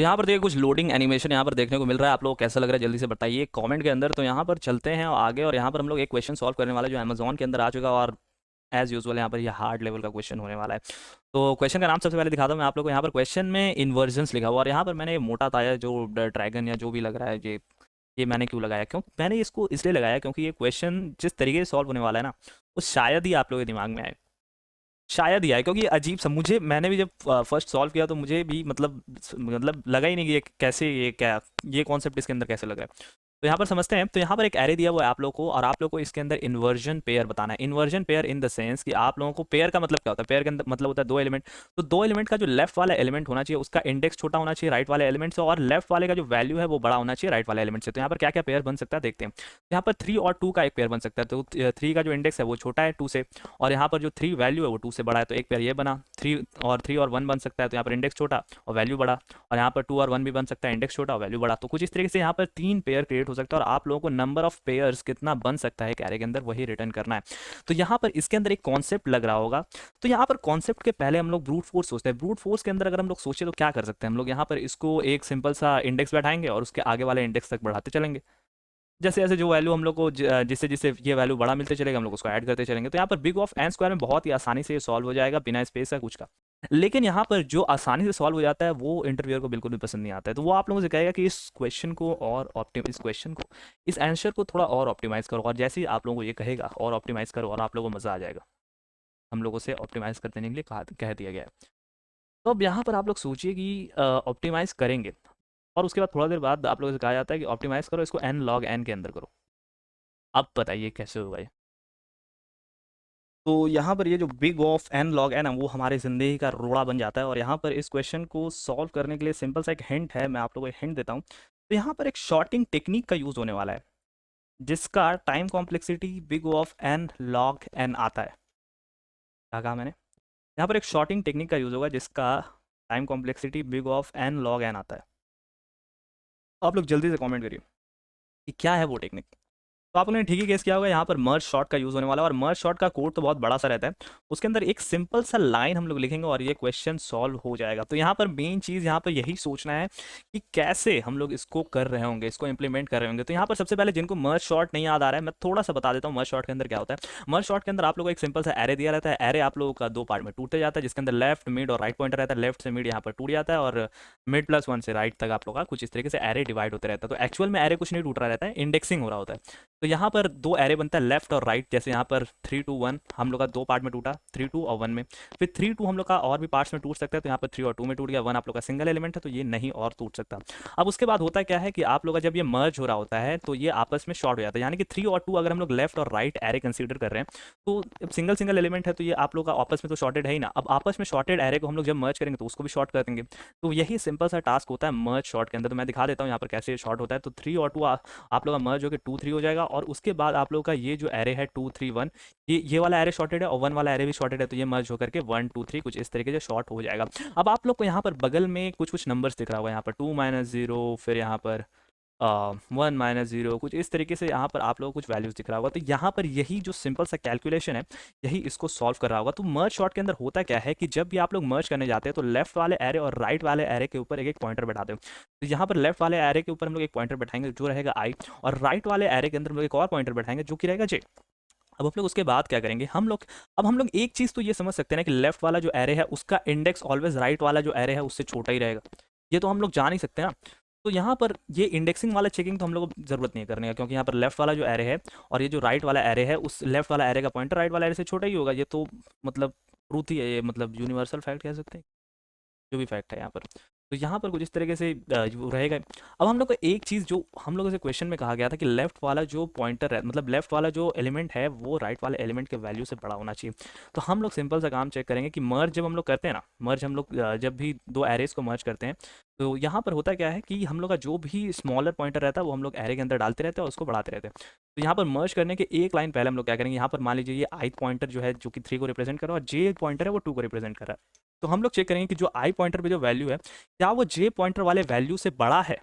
यहाँ पर देखिए कुछ लोडिंग एनिमेशन यहाँ पर देखने को मिल रहा है। आप लोग को कैसा लग रहा है जल्दी से बताइए कमेंट के अंदर। तो यहाँ पर चलते हैं आगे और यहाँ पर हम लोग एक क्वेश्चन सॉल्व करने वाले जो अमेजोन के अंदर आ चुका, और एज यूजुअल यहाँ पर ये हार्ड लेवल का क्वेश्चन होने वाला है। तो क्वेश्चन का नाम सबसे पहले दिखाता हूँ मैं आप लोग को। यहाँ पर क्वेश्चन में इन्वर्जन्स लिखा हुआ, और यहाँ पर मैंने ये मोटा ताया जो ड्रैगन या जो भी लग रहा है ये मैंने क्यों लगाया, क्यों मैंने इसको इसलिए लगाया क्योंकि ये क्वेश्चन जिस तरीके से सॉल्व होने वाला है ना, वो शायद ही आप लोगों के दिमाग में आए। शायद ही आए, क्योंकि ये अजीब सा, मुझे मैंने भी जब फर्स्ट सॉल्व किया तो मुझे भी मतलब लगा ही नहीं कि ये कैसे, ये क्या, ये कॉन्सेप्ट इसके अंदर कैसे लग रहा है। तो यहाँ पर समझते हैं। तो यहाँ पर एक एरे दिया हुआ है आप लोग को, और आप लोग को इसके अंदर इन्वर्जन पेयर बताना है। Inversion pair in the sense कि आप लोगों को पेयर का मतलब क्या होता है। पेयर के अंदर मतलब होता है दो एलिमेंट। तो दो एलिमेंट का जो लेफ्ट वाला एलिमेंट होना चाहिए उसका इंडेक्स छोटा होना चाहिए राइट वाले एलिमेंट से, और लेफ्ट वाले का जो वैल्यू है वो बड़ा होना चाहिए राइट वाले एलिमेंट से। तो यहाँ पर क्या क्या पेयर बन सकता है देखते हैं। यहाँ पर 3 और 2 का एक पेयर बन सकता है। तो 3 का जो इंडेक्स है वो छोटा है 2 से, और यहाँ पर जो 3 वैल्यू है वो 2 से बड़ा है, तो एक पेयर ये बना। 3 और 1 बन सकता है, तो यहाँ पर इंडेक्स छोटा और वैल्यू बड़ा। और यहाँ पर 2 और 1 भी बन सकता है, इंडेक्स छोटा और वैल्यू बड़ा। तो कुछ इस तरीके से यहाँ पर 3 पेयर क्रिएट हो सकता है, और आप लोगों को नंबर ऑफ पेयर्स कितना बन सकता है कैरे के अंदर वही रिटर्न करना है। तो यहाँ पर इसके अंदर एक कॉन्सेप्ट लग रहा होगा। तो यहाँ पर कॉन्सेप्ट के पहले हम लोग ब्रूट फोर्स सोचते हैं। ब्रूट फोर्स के अंदर अगर हम लोग सोचे तो क्या कर सकते हैं हम लोग, यहाँ पर इसको एक सिंपल सा इंडेक्स बैठाएंगे और उसके आगे वाले इंडेक्स तक बढ़ाते चलेंगे। जैसे जैसे जो वैल्यू हम लोग को जिससे जिससे ये वैल्यू बड़ा मिलते चलेगा हम लोग उसको ऐड करते चलेंगे। तो यहाँ पर बिग ऑफ एन स्क्वायर में बहुत ही आसानी से ये सॉल्व हो जाएगा बिना स्पेस का कुछ का। लेकिन यहाँ पर जो आसानी से सॉल्व हो जाता है वो इंटरव्यूअर को बिल्कुल भी पसंद नहीं आता है। तो वो आप लोगों से कहेगा कि इस आंसर को थोड़ा और ऑप्टिमाइज करो, और जैसे ही आप लोगों को ये कहेगा और ऑप्टिमाइज करो, और आप लोगों को मज़ा आ जाएगा। हम लोगों से ऑप्टिमाइज कर देने के लिए कह दिया गया है। तो अब यहाँ पर आप लोग सोचिए कि ऑप्टिमाइज करेंगे, और उसके बाद थोड़ा देर बाद आप लोगों से कहा जाता है कि ऑप्टिमाइज करो इसको एन लॉग एन के अंदर करो। अब बताइए कैसे होगा ये। तो यहाँ पर ये जो big of n log n है वो हमारी ज़िंदगी का रोड़ा बन जाता है। और यहाँ पर इस क्वेश्चन को सॉल्व करने के लिए सिंपल सा एक हिंट है, मैं आप लोगों को एक हिंट देता हूँ। तो यहाँ पर एक शॉर्टिंग टेक्निक का यूज़ होने वाला है जिसका time complexity big of n log n आता है। क्या कहा मैंने? यहाँ पर एक शॉर्टिंग टेक्निक का यूज़ होगा जिसका time complexity big of n log n आता है। आप लोग जल्दी से कमेंट करिए कि क्या है वो टेक्निक। तो आप लोगों ने ठीक ही गेस किया होगा, यहाँ पर मर्ज शॉर्ट का यूज़ होने वाला है। और मर्ज शॉर्ट का कोड तो बहुत बड़ा सा रहता है, उसके अंदर एक सिंपल सा लाइन हम लोग लिखेंगे और ये क्वेश्चन सॉल्व हो जाएगा। तो यहाँ पर मेन चीज़ यहाँ पर यही सोचना है कि कैसे हम लोग इसको कर रहे होंगे, इसको इंप्लीमेंट कर रहे होंगे। तो यहाँ पर सबसे पहले जिनको मर्ज शॉर्ट नहीं याद आ रहा है मैं थोड़ा सा बता देता हूँ मर्ज शॉर्ट के अंदर क्या होता है। मर्ज शॉर्ट के अंदर आप लोगों को एक सिंपल सा एरे दिया रहता है। एरे आप लोगों का दो पार्ट में टूटते जाता है, जिसके अंदर लेफ्ट मिड और राइट पॉइंटर रहता है। लेफ्ट से मिड यहाँ पर टूट जाता है, और मिड प्लस 1 से राइट तक आप लोग का कुछ इस तरीके से एरे डिवाइड होते रहता है। तो एक्चुअल में एरे कुछ नहीं टूट रहा रहता है, इंडेक्सिंग हो रहा होता है। तो यहाँ पर दो एरे बनता है लेफ्ट और राइट। जैसे यहाँ पर 3 2 1 हम लोग का दो पार्ट में टूटा, 3 2 और 1 में। फिर 3 2 हम लोग का और भी पार्ट्स में टूट सकता है, तो यहाँ पर 3 और 2 में टूट गया। 1 आप लोग का सिंगल एलिमेंट है तो ये नहीं और टूट सकता। अब उसके बाद होता क्या है कि आप लोग का जब ये मर्ज हो रहा होता है तो ये आपस में शॉर्ट हो जाता है। यानी कि 3 और 2 अगर हम लोग लेफ्ट और राइट एरे कंसीडर कर रहे हैं तो सिंगल सिंगल एलिमेंट है, तो ये आप लोग का आपस में तो शॉर्टेड है ही ना। अब आपस में शॉर्टेड एरे को हम लोग जब मर्ज करेंगे तो उसको भी शॉर्ट कर देंगे। तो यही सिंपल सा टास्क होता है मर्ज शॉर्ट के अंदर। तो मैं दिखा देता हूँ यहाँ पर कैसे शॉर्ट होता है। तो 3 और 2 आप लोग का मर्ज होकर 2 3 हो जाएगा, और उसके बाद आप लोग का ये जो एरे है 2 3 1, ये वाला एरे शॉर्टेड है और 1 वाला एरे भी शॉर्टेड है, तो ये मर्ज होकर के 1 2 3 कुछ इस तरीके से शॉर्ट हो जाएगा। अब आप लोग को यहाँ पर बगल में कुछ कुछ नंबर्स दिख रहा होगा, यहाँ पर 2 -0, फिर यहाँ पर 1 -0, कुछ इस तरीके से यहाँ पर आप लोगों को कुछ वैल्यूज़ दिख रहा होगा। तो यहाँ पर यही जो सिंपल सा कैलकुलेशन है यही इसको सॉल्व कर रहा होगा। तो मर्ज शॉर्ट के अंदर होता क्या है कि जब भी आप लोग मर्ज करने जाते हैं तो लेफ्ट वाले एरे और राइट वाले एरे के ऊपर एक एक पॉइंटर बैठाते हो। तो यहाँ पर लेफ्ट वाले एरे के ऊपर हम लोग एक पॉइंटर बैठाएंगे जो रहेगा आई, और राइट वाले एरे के अंदर हम लोग एक और पॉइंटर बैठाएंगे जो कि रहेगा जे। अब हम लोग उसके बाद क्या करेंगे, हम लोग एक चीज़ तो ये समझ सकते हैं ना कि लेफ्ट वाला जो एरे है उसका इंडेक्स ऑलवेज राइट वाला जो एरे है उससे छोटा ही रहेगा। ये तो हम लोग जान ही सकते हैं ना। तो यहाँ पर ये इंडेक्सिंग वाला चेकिंग तो हम लोग को ज़रूरत नहीं है करने का, क्योंकि यहाँ पर लेफ्ट वाला जो एरे है और ये जो राइट वाला एरे है उस लेफ्ट वाला एरे का पॉइंटर राइट वाला एरे से छोटा ही होगा। ये तो मतलब ट्रूथ ही है, ये मतलब यूनिवर्सल फैक्ट कह सकते हैं, जो भी फैक्ट है यहाँ पर। तो यहाँ पर कुछ इस तरीके से वो रहेगा। अब हम लोग को एक चीज़ जो हम लोगों से क्वेश्चन में कहा गया था कि लेफ्ट वाला जो पॉइंटर है, मतलब लेफ्ट वाला जो एलिमेंट है वो राइट वाले एलिमेंट के वैल्यू से बड़ा होना चाहिए। तो हम लोग सिंपल सा काम चेक करेंगे कि मर्ज जब हम लोग करते हैं ना, मर्ज हम लोग जब भी दो एरेज को मर्ज करते हैं तो यहाँ पर होता क्या है कि हम लोग का जो भी स्मॉलर पॉइंटर रहता है वो हम लोग एरे के अंदर डालते रहते हैं और उसको बढ़ाते रहते हैं। तो यहाँ पर मर्ज करने के एक लाइन पहले हम लोग क्या करेंगे, यहाँ पर मान लीजिए ये आई पॉइंटर जो है जो कि 3 को रिप्रेजेंट कर रहा है और जे पॉइंटर है वो 2 को रिप्रेजेंट कर रहा है। तो हम लोग चेक करेंगे कि जो आई पॉइंटर पे जो वैल्यू है क्या वो जे पॉइंटर वाले वैल्यू से बड़ा है।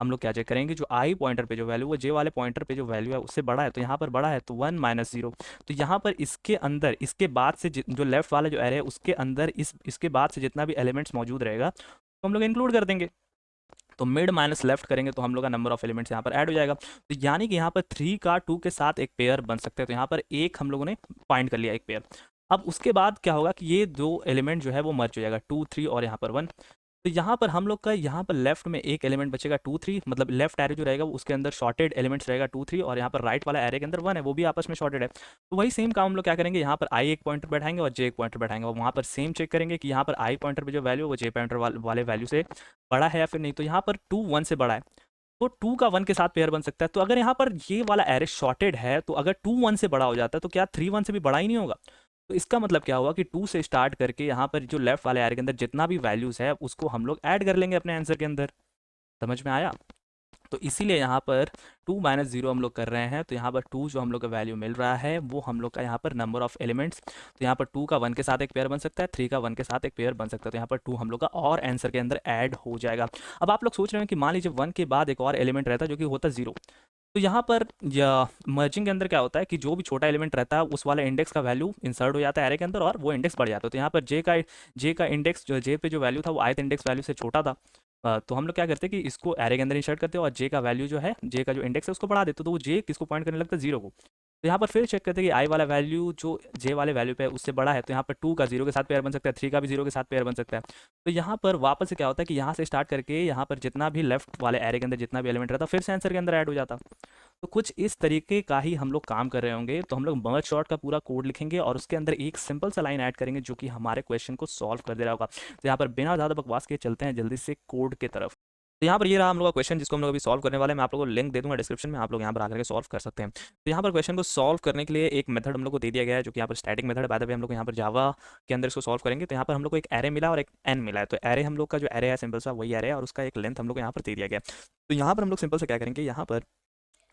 हम लोग क्या चेक करेंगे, जो आई पॉइंटर पे जो वैल्यू वो जे वाले पॉइंटर पे जो वैल्यू है उससे बड़ा है। तो यहाँ पर बड़ा है तो 1 -0। तो यहाँ पर इसके अंदर इसके बाद से जो लेफ्ट वाला जो एरे है उसके अंदर इसके बाद से जितना भी एलिमेंट्स मौजूद रहेगा तो हम लोग इंक्लूड कर देंगे। तो मिड माइनस लेफ्ट करेंगे तो हम लोग का नंबर ऑफ एलिमेंट्स यहाँ पर ऐड हो जाएगा। तो यानी कि यहाँ पर 3 का 2 के साथ एक पेयर बन सकते हैं। तो यहाँ पर एक हम लोगों ने फाइंड कर लिया एक पेयर। अब उसके बाद क्या होगा कि ये दो एलिमेंट जो है वो मर्ज हो जाएगा, 2 3 और यहाँ पर 1। तो यहाँ पर हम लोग का यहाँ पर लेफ्ट में एक एलिमेंट बचेगा 2 3, मतलब लेफ्ट एरे जो रहेगा वो उसके अंदर शॉर्टेड एलिमेंट्स रहेगा 2 3, और यहाँ पर राइट वाला एरे के अंदर 1 है, वो भी आपस में शॉर्टेड है। तो वही सेम काम हम लोग क्या करेंगे, यहाँ पर आई एक पॉइंटर बैठाएंगे और जे एक पॉइंटर बैठाएंगे, और वहाँ पर सेम चेक करेंगे कि यहाँ पर आई पॉइंटर पे जो वैल्यू है वो जे पॉइंटर वाले वैल्यू से बड़ा है या फिर नहीं। तो यहाँ पर 2 1 से बड़ा है, तो 2 का 1 के साथ पेयर बन सकता है। तो अगर यहाँ पर ये वाला एरे शॉर्टेड है तो अगर 2 1 से बड़ा हो जाता है तो क्या 3 1 से भी बड़ा ही नहीं होगा? तो इसका मतलब क्या हुआ कि 2 से स्टार्ट करके यहाँ पर जो लेफ्ट वाले एरे के अंदर जितना भी वैल्यूज़ है उसको हम लोग ऐड कर लेंगे अपने आंसर के अंदर। समझ में आया? तो इसीलिए यहाँ पर 2 माइनस 0 हम लोग कर रहे हैं। तो यहाँ पर 2 जो हम लोग का वैल्यू मिल रहा है वो हम लोग का यहाँ पर नंबर ऑफ एलिमेंट्स। तो यहाँ पर 2 का 1 के साथ एक पेयर बन सकता है, 3 का 1 के साथ एक पेयर बन सकता है। तो यहाँ पर 2 हम लोग का और आंसर के अंदर ऐड हो जाएगा। अब आप लोग सोच रहे हैं कि मान लीजिए 1 के बाद एक और एलिमेंट रहता है जो कि होता 0, तो यहाँ पर मर्जिंग के अंदर क्या होता है कि जो भी छोटा एलिमेंट रहता है उस वाले इंडेक्स का वैल्यू इंसर्ट हो जाता है एरे के अंदर और वो इंडेक्स बढ़ जाता है। तो यहाँ पर जे का इंडेक्स जो जे पे जो वैल्यू था वो ith इंडेक्स वैल्यू से छोटा था। तो हम लोग क्या करते हैं कि इसको एरे के अंदर इंसर्ट करते हैं और जे का वैल्यू जो है, जे का जो इंडेक्स है उसको बढ़ा देते, तो वो जे किसको पॉइंट करने लगता है, 0 को। तो यहाँ पर फिर चेक करते हैं कि आई वाला वैल्यू जो जे वाले वैल्यू पे है उससे बड़ा है, तो यहाँ पर 2 का 0 के साथ पेयर बन सकता है, 3 का भी 0 के साथ पेयर बन सकता है। तो यहाँ पर वापस से क्या होता है कि यहाँ से स्टार्ट करके यहाँ पर जितना भी लेफ्ट वाले एरे के अंदर जितना भी एलिमेंट रहता है फिर से आंसर के अंदर ऐड हो जाता। तो कुछ इस तरीके का ही हम लोग काम कर रहे होंगे। तो हम लोग मर्ज शॉर्ट का पूरा कोड लिखेंगे और उसके अंदर एक सिंपल सा लाइन ऐड करेंगे जो कि हमारे क्वेश्चन को सॉल्व कर दे रहा होगा। तो यहाँ पर बिना ज़्यादा बकवास के चलते हैं जल्दी से कोड की तरफ। तो यहाँ पर ये रहा हम लोग का क्वेश्चन जिसको हम लोग अभी सॉल्व करने वाले हैं। मैं आप लोगों को लिंक दे दूंगा डिस्क्रिप्शन में, आप लोग यहाँ पर आकर के सॉल्व कर सकते हैं। तो यहाँ पर क्वेश्चन को सॉल्व करने के लिए एक मेथड हम लोग को दे दिया गया है जो कि यहाँ पर स्टैटिक मेथड है। बाय द वे हम लोग यहाँ पर जावा के अंदर इसको सॉल्व करेंगे। तो यहाँ पर हम लोग को एक एरे मिला और एक एन मिला है। तो एरे हम लोग का जो एरे है सिंपल सा वही एरे है और उसका एक लेंथ हम लोग को यहाँ पर दे दिया गया है। तो यहाँ पर हम लोग सिंपल से क्या करेंगे, यहाँ पर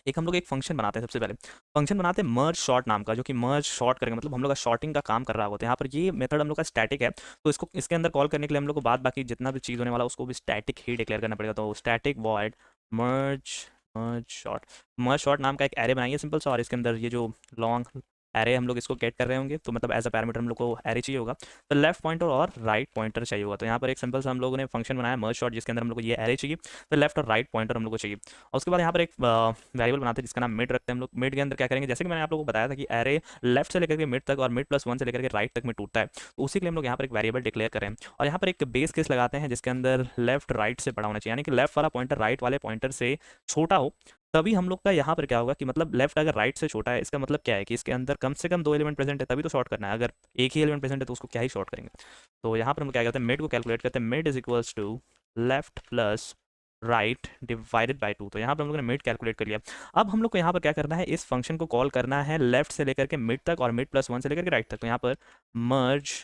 एक हम लोग एक फंक्शन बनाते हैं। सबसे पहले फंक्शन बनाते हैं मर्ज शॉर्ट नाम का, जो कि मर्ज शॉर्ट करेंगे मतलब हम लोग का शॉर्टिंग का काम कर रहा होता है। यहाँ पर ये मेथड हम लोग का स्टैटिक है, तो इसको इसके अंदर कॉल करने के लिए हम लोग को बाद बाकी जितना भी चीज़ होने वाला उसको भी स्टैटिक ही डिक्लेयर करना पड़ेगा। तो स्टैटिक वॉइड मर्ज मर्ज शॉर्ट नाम का एक एरे बनाइए सिंपल सा, और इसके अंदर ये जो लॉन्ग एरे हम लोग इसको गेट कर रहे होंगे, तो मतलब एज अ पैरामीटर हम लोग को एरे चाहिए होगा, तो लेफ्ट पॉइंटर और राइट पॉइंटर चाहिए होगा। तो यहाँ पर एक सिंपल सा हम लोगों ने फंक्शन बनाया मर्ज शॉर्ट जिसके अंदर हम लोग को ये एरे चाहिए, तो लेफ्ट और राइट पॉइंटर हम लोग को चाहिए। और उसके बाद यहाँ पर एक वेरिएबल बनाते हैं जिसका नाम मिड रखते हैं हम लोग। मिड के अंदर क्या करेंगे, जैसे कि मैंने आप लोगों को बताया था कि एरे लेफ्ट से लेकर के मिड तक और मिड प्लस 1 से लेकर के राइट तक में टूटता है, तो उसी के लिए हम लोग यहाँ पर एक वेरिएबल डिक्लेयर करें और यहाँ पर एक बेस केस लगाते हैं जिसके अंदर लेफ्ट राइट से बड़ा होना चाहिए, यानी कि लेफ्ट वाला पॉइंटर राइट वाले पॉइंटर से छोटा हो। तभी हम लोग का यहाँ पर क्या होगा कि मतलब लेफ्ट अगर राइट से छोटा है इसका मतलब क्या है कि इसके अंदर कम से कम 2 एलिमेंट प्रेजेंट है तभी तो शॉर्ट करना है। अगर एक ही एलिमेंट प्रेजेंट है तो उसको क्या ही शॉर्ट करेंगे। तो यहाँ पर हम क्या करते हैं, मिड को कैलकुलेट करते हैं, mid is equals to left plus right divided by 2। तो यहाँ पर हम लोग ने मिड कैलकुलेट कर लिया। अब हम लोग को यहाँ पर क्या करना है, इस फंक्शन को कॉल करना है लेफ्ट से लेकर के मिड तक और मिड प्लस 1 से लेकर के राइट तक। तो यहाँ पर मर्ज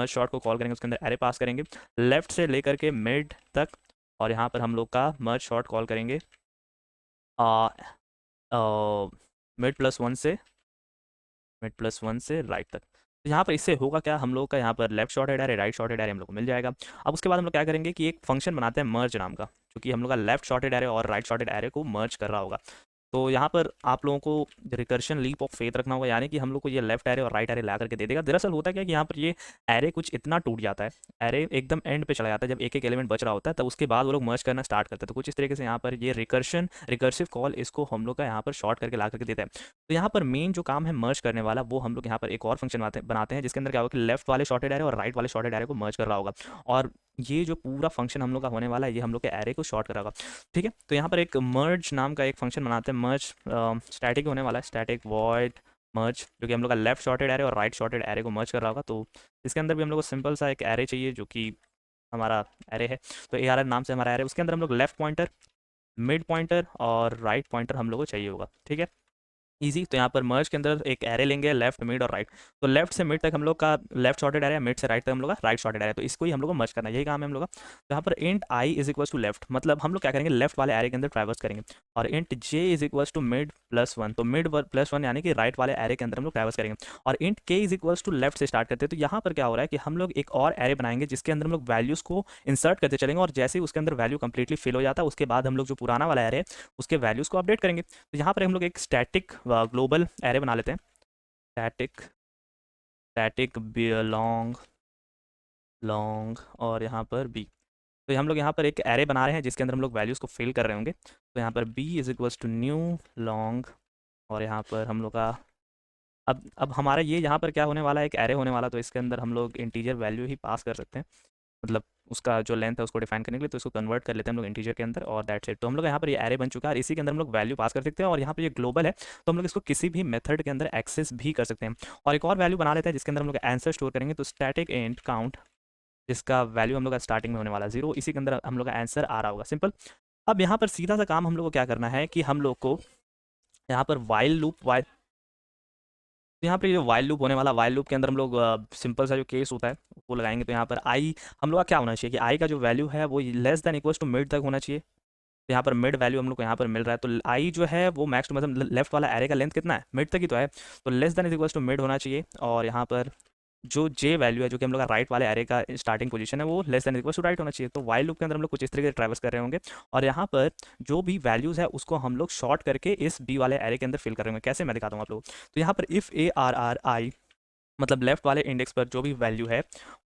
शॉर्ट को कॉल करेंगे, उसके अंदर एरे पास करेंगे लेफ्ट से लेकर के मिड तक, और यहाँ पर हम लोग का मर्ज शॉर्ट कॉल करेंगे मिड प्लस वन से राइट तक। तो यहाँ पर इससे होगा क्या, हम लोग का यहाँ पर left shorted array right shorted array हम लोग को मिल जाएगा। अब उसके बाद हम लोग क्या करेंगे कि एक फंक्शन बनाते हैं मर्ज नाम का, जो कि हम लोग का लेफ्ट शॉर्टेड एरे और राइट शॉर्टेड एरे को मर्ज कर रहा होगा। तो यहाँ पर आप लोगों को रिकर्शन लीप ऑफ फेथ रखना होगा, यानी कि हम लोग को ये लेफ्ट एरे और राइट एरे ला करके दे देगा। दरअसल होता है क्या कि यहाँ पर ये एरे कुछ इतना टूट जाता है, एरे एकदम एंड पे चला जाता है जब एक एक एलिमेंट बच रहा होता है, तब उसके बाद वो लोग मर्ज करना स्टार्ट करते हैं। तो कुछ इस तरीके से यहाँ पर ये रिकर्सिव कॉल इसको हम लोग का यहाँ पर शॉर्ट करके ला करके देता है। तो यहाँ पर मेन जो काम है मर्ज करने वाला वो हम लोग यहाँ पर एक और फंक्शन बनाते हैं जिसके अंदर क्या होगा कि लेफ्ट वाले शॉर्टेड एरे और राइट वाले शॉर्टेड एरे को मर्ज कर रहा होगा, और ये जो पूरा फंक्शन हम लोग का होने वाला है ये हम लोग के एरे को शॉर्ट करागा। ठीक है, तो यहाँ पर एक मर्ज नाम का एक फंक्शन बनाते हैं। मर्ज स्टैटिक होने वाला है, स्टैटिक वॉइड मर्ज, जो कि हम लोग का लेफ्ट शॉर्टेड एरे और राइट शॉर्टेड एरे को मर्ज कर रहा होगा। तो इसके अंदर भी हम लोग को सिंपल सा एक एरे चाहिए जो कि हमारा एरे है। तो ए आर नाम से हमारा एरे, उसके अंदर हम लोग लेफ्ट पॉइंटर मिड पॉइंटर और राइट पॉइंटर हम लोग को चाहिए होगा। ठीक है, ईजी। तो यहाँ पर मर्ज के अंदर एक एरे लेंगे लेफ्ट मिड और राइट। तो लेफ्ट से मिड तक हम लोग का लेफ्ट शॉर्टेड एरे, मिड से राइट तक हम लोग का राइट शॉर्टेड एरे, तो इसको ही हम लोग को मर्ज करना है, यही काम है हम लोग का। तो यहाँ पर int i is equals to left, मतलब हम लोग क्या करेंगे लेफ्ट वाले एरे के अंदर ट्रैवर्स करेंगे, और int j is equals to mid plus 1, तो मिड प्लस 1 यानी कि राइट वाले एरे के अंदर हम लोग ट्रैवर्स करेंगे, और इंट के इज इक्वल्स टू लेफ्ट से स्टार्ट करते हैं। तो यहाँ पर क्या हो रहा है कि हम लोग एक और एरे बनाएंगे जिसके अंदर हम लोग वैल्यूज़ को इंसर्ट करते चलेंगे, और जैसे ही उसके अंदर वैल्यू कंप्लीटली फिल हो जाता है उसके बाद हम लोग जो पुराना वाला एरे है उसके वैल्यूज़ को अपडेट करेंगे। तो यहाँ पर हम लोग एक स्टैटिक ग्लोबल एरे बना लेते हैं, स्टैटिक स्टैटिक लॉन्ग और यहाँ पर बी। तो हम लोग यहाँ पर एक एरे बना रहे हैं जिसके अंदर हम लोग वैल्यूज़ को फिल कर रहे होंगे। तो यहाँ पर b is equals to new long, और यहाँ पर हम लोग का अब हमारा ये यहाँ पर क्या होने वाला है, एक एरे होने वाला, तो इसके अंदर हम लोग इंटीजर वैल्यू ही पास कर सकते हैं, मतलब उसका जो लेंथ है उसको डिफाइन करने के लिए, तो इसको कन्वर्ट कर लेते हैं हम लोग इंटीजर के अंदर, और दैट्स इट। तो हम लोग यहाँ पर ये एरे बन चुका है और इसी के अंदर हम लोग वैल्यू पास कर सकते हैं, और यहाँ पर ये ग्लोबल है तो हम लोग इसको किसी भी मेथड के अंदर एक्सेस भी कर सकते हैं। और एक और वैल्यू बना लेते हैं जिसके अंदर हम लोग आंसर स्टोर करेंगे, तो स्टैटिक इंट काउंट, जिसका वैल्यू हम लोग का स्टार्टिंग में होने वाला 0, इसी के अंदर हम लोग का आंसर आ रहा होगा, सिंपल। अब यहाँ पर सीधा सा काम हम लोग को क्या करना है कि हम लोग को यहाँ पर वाइल लूप, तो यहाँ पर ये वाइल लूप होने वाला, वाइल लूप के अंदर हम लोग सिंपल सा जो केस होता है वो लगाएंगे। तो यहाँ पर आई हम लोग का क्या होना चाहिए कि आई का जो वैल्यू है वो less than equals to mid तक होना चाहिए। तो यहाँ पर मिड वैल्यू हम लोग को यहाँ पर मिल रहा है, तो आई जो है वो मैक्स टू मतलब लेफ्ट वाला एरे का लेंथ कितना है, मिड तक ही तो है, तो less than is equals to mid होना चाहिए। और यहाँ पर जो जे वैल्यू है जो कि हम लोग का राइट वाले एरे का स्टार्टिंग पोजीशन है वो less than equal to right होना चाहिए। तो वाइल लूप के अंदर हम लोग कुछ इस तरीके से ट्रैवर्स कर रहे होंगे, और यहाँ पर जो भी वैल्यूज़ है उसको हम लोग शॉर्ट करके इस बी वाले एरे के अंदर फिल करेंगे। कैसे, मैं दिखाता हूँ आप लोग। तो यहाँ पर इफ़ ए आर आर आई, मतलब लेफ्ट वाले इंडेक्स पर जो भी वैल्यू है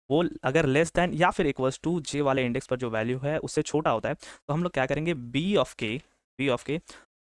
वो अगर लेस दैन या फिर इक्वल्स टू जे वाले इंडेक्स पर जो वैल्यू है उससे छोटा होता है, तो हम लोग क्या करेंगे, बी ऑफ के।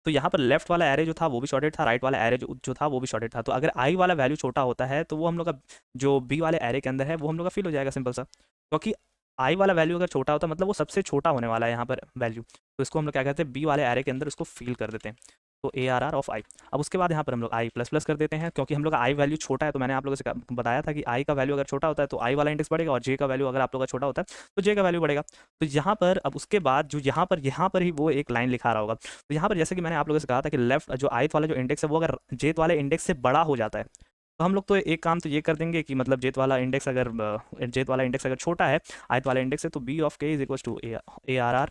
तो यहाँ पर लेफ्ट वाला एरे जो था वो भी शॉर्टेड था, राइट वाला एरे जो था वो भी शॉर्टेड था। तो अगर आई वाला वैल्यू छोटा होता है तो वो हम लोग का जो बी वाले एरे के अंदर है वो हम लोग का फिल हो जाएगा, सिंपल सा। क्योंकि आई वाला वैल्यू अगर छोटा होता है मतलब वो सबसे छोटा होने वाला है यहाँ पर वैल्यू, तो इसको हम लोग क्या कहते हैं, बी वाले एरे के अंदर उसको फिल कर देते हैं। तो ए आर आर ऑफ आई। अब उसके बाद यहाँ पर हम लोग आई प्लस प्लस कर देते हैं, क्योंकि हम लोग का आई वैल्यू छोटा है, तो मैंने आप लोगों से बताया था कि आई का वैल्यू अगर छोटा होता है तो आई वाला इंडेक्स बढ़ेगा, और जे का वैल्यू अगर आप लोग का छोटा होता है तो जे का वैल्यू बढ़ेगा। तो यहाँ पर अब उसके बाद जो यहाँ पर ही वो एक लाइन लिखा रहा होगा। तो यहाँ पर जैसे कि मैंने आप लोगों से कहा था कि लेफ्ट जो आई वाला जो इंडेक्स है वो अगर जेथ वाले इंडेक्स से बड़ा हो जाता है, तो हम लोग तो एक काम तो ये कर देंगे कि मतलब जेथ वाला इंडेक्स अगर छोटा है आयत वाला इंडेक्स है, तो B of K is equal to A R R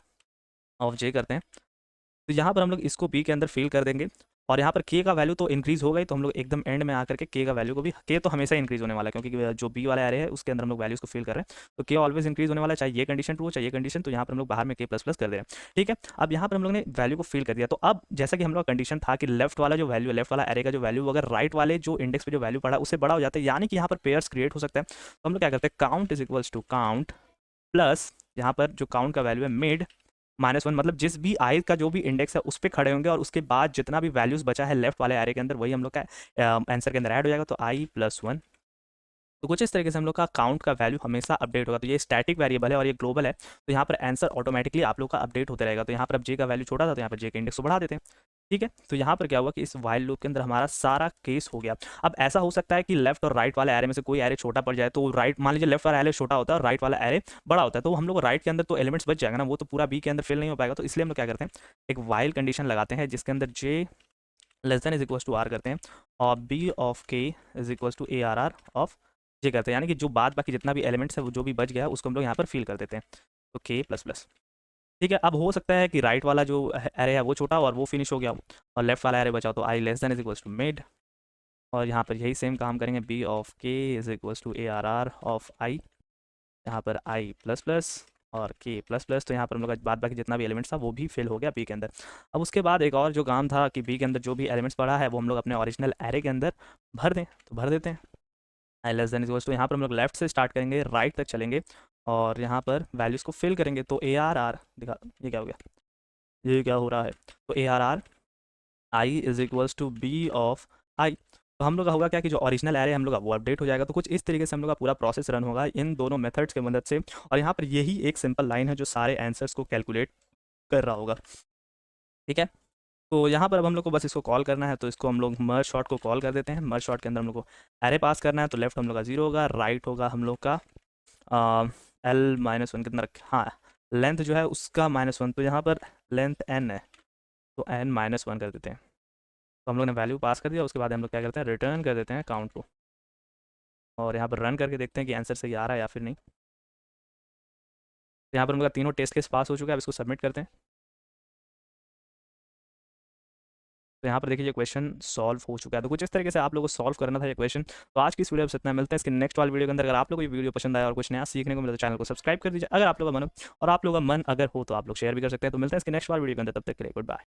of J करते हैं। तो यहाँ पर हम लोग इसको बी के अंदर फिल कर देंगे, और यहाँ पर के का वैल्यू तो इंक्रीज़ हो गई, तो हम लोग एकदम एंड में आकर के के का वैल्यू को भी, के तो हमेशा इंक्रीज़ होने वाला है क्योंकि जो बी वाला एरे है उसके अंदर हम लोग वैल्यूज़ को फिल कर रहे हैं, तो के ऑलवेज इंक्रीज़ होने वाला है, चाहे ये कंडीशन ट्रू हो चाहे ये कंडीशन। तो यहाँ पर हम लोग बाहर में के प्लस प्लस कर दे रहे हैं, ठीक है। अब यहाँ पर हम लोग ने वैल्यू को फिल कर दिया, तो अब जैसा कि हम लोग का कंडीशन था कि लेफ्ट वाला जो वैल्यू है, लेफ्ट वाला एरे का जो वैल्यू अगर राइट वाले जो इंडेक्स पे जो वैल्यू पड़ा उससे बड़ा हो जाता है, यानी कि यहाँ पर पेयर्स क्रिएट हो सकता है। तो हम लोग क्या करते हैं, count is equals to count plus यहाँ पर जो काउंट का वैल्यू है मिड -1, मतलब जिस भी आई का जो भी इंडेक्स है उस पर खड़े होंगे, और उसके बाद जितना भी वैल्यूज़ बचा है लेफ्ट वाले एरे के अंदर वही हम लोग का आंसर के अंदर ऐड हो जाएगा, तो i+1। तो कुछ इस तरीके से हम लोग का काउंट का वैल्यू हमेशा अपडेट होगा। तो ये स्टैटिक वेरिएबल है और ये ग्लोबल है, तो यहाँ पर आंसर ऑटोमेटिकली आप लोग का अपडेट होता रहेगा। तो यहाँ पर अब जे का वैल्यू छोटा था तो यहाँ पर जे के इंडेक्स को बढ़ा देते हैं, ठीक है। तो यहाँ पर क्या हुआ कि इस वाइल लूप के अंदर हमारा सारा केस हो गया। अब ऐसा हो सकता है कि लेफ्ट और राइट वाला एरे में से कोई एरे छोटा पड़ जाए, तो राइट मान लीजिए लेफ्ट वाला एरे छोटा होता है और राइट वाला एरे बड़ा होता है, तो हम लोग राइट के अंदर तो एलिमेंट्स बच जाएगा ना, वो तो पूरा बी के अंदर फिल नहीं हो पाएगा। तो इसलिए हम लोग क्या करते हैं, एक वाइल कंडीशन लगाते हैं जिसके अंदर J less than is equal to R करते हैं, और B of K is equal to A R R of J करते हैं, यानी कि जो बाद बाकी जितना भी एलिमेंट्स है वो जो भी बच गया उसको हम लोग यहाँ पर फिल कर देते हैं, तो के प्लस प्लस, ठीक है। अब हो सकता है कि राइट वाला जो एरे है वो छोटा हो और वो फिनिश हो गया हो, और लेफ्ट वाला एरे बचा, तो I less than is equal to mid, और यहाँ पर यही सेम काम करेंगे, B of K is equal to A R R of I, यहाँ पर आई प्लस प्लस और के प्लस प्लस। तो यहाँ पर हम लोग का बाद बाकी जितना भी एलिमेंट्स था वो भी फिल हो गया बी के अंदर। अब उसके बाद एक और जो काम था कि बी के अंदर जो भी एलिमेंट्स पड़ा है वो हम लोग अपने ओरिजिनल एरे के अंदर भर दें, तो भर देते हैं। आई लेस देन इक्वल्स टू, यहाँ पर हम लोग लेफ्ट से स्टार्ट करेंगे, राइट तक चलेंगे, और यहाँ पर वैल्यूज़ को फिल करेंगे। तो ए आर आर दिखा, ये क्या हो गया, ये क्या हो रहा है, तो A R R I is equals to B of I. तो हम लोग का होगा क्या कि जो ओरिजिनल एरे हम लोग का वो अपडेट हो जाएगा। तो कुछ इस तरीके से हम लोग का पूरा प्रोसेस रन होगा इन दोनों मेथड्स के मदद से, और यहाँ पर यही एक सिंपल लाइन है जो सारे आंसर्स को कैलकुलेट कर रहा होगा, ठीक है। तो यहाँ पर अब हम लोग को बस इसको कॉल करना है, तो इसको हम लोग मर्ज शॉट को कॉल कर देते हैं। मर्ज शॉट के अंदर हम लोग को एरे पास करना है, तो लेफ्ट हम लोग का 0 होगा, राइट होगा हम लोग का L-1 कितना रख, हाँ लेंथ जो है उसका -1, तो यहाँ पर लेंथ n है तो n-1 कर देते हैं। तो हम लोग ने वैल्यू पास कर दिया, उसके बाद हम लोग क्या करते हैं, रिटर्न कर देते हैं काउंट को, और यहाँ पर रन करके देखते हैं कि आंसर सही आ रहा है या फिर नहीं। तो यहाँ पर हम लोग का तीनों टेस्ट केस पास हो चुका है, अब इसको सबमिट करते हैं। तो यहाँ पर देखिए क्वेश्चन सॉल्व हो चुका है। तो कुछ इस तरीके से आप लोगों को सॉल्व करना था ये क्वेश्चन। तो आज की इस वीडियो में इतना, मिलता है इसके नेक्स्ट वाली वीडियो के अंदर। अगर आप लोगों को ये वीडियो पसंद आया और कुछ नया सीखने को मिला तो चैनल को सब्सक्राइब कर दीजिए अगर आप लोगों का मन हो, और आप लोगों का मन अगर हो तो आप लोग शेयर भी कर सकते हैं। तो मिलता है इसके नेक्स्ट वाली वीडियो के अंदर, तब तक के लिए गुड बाय।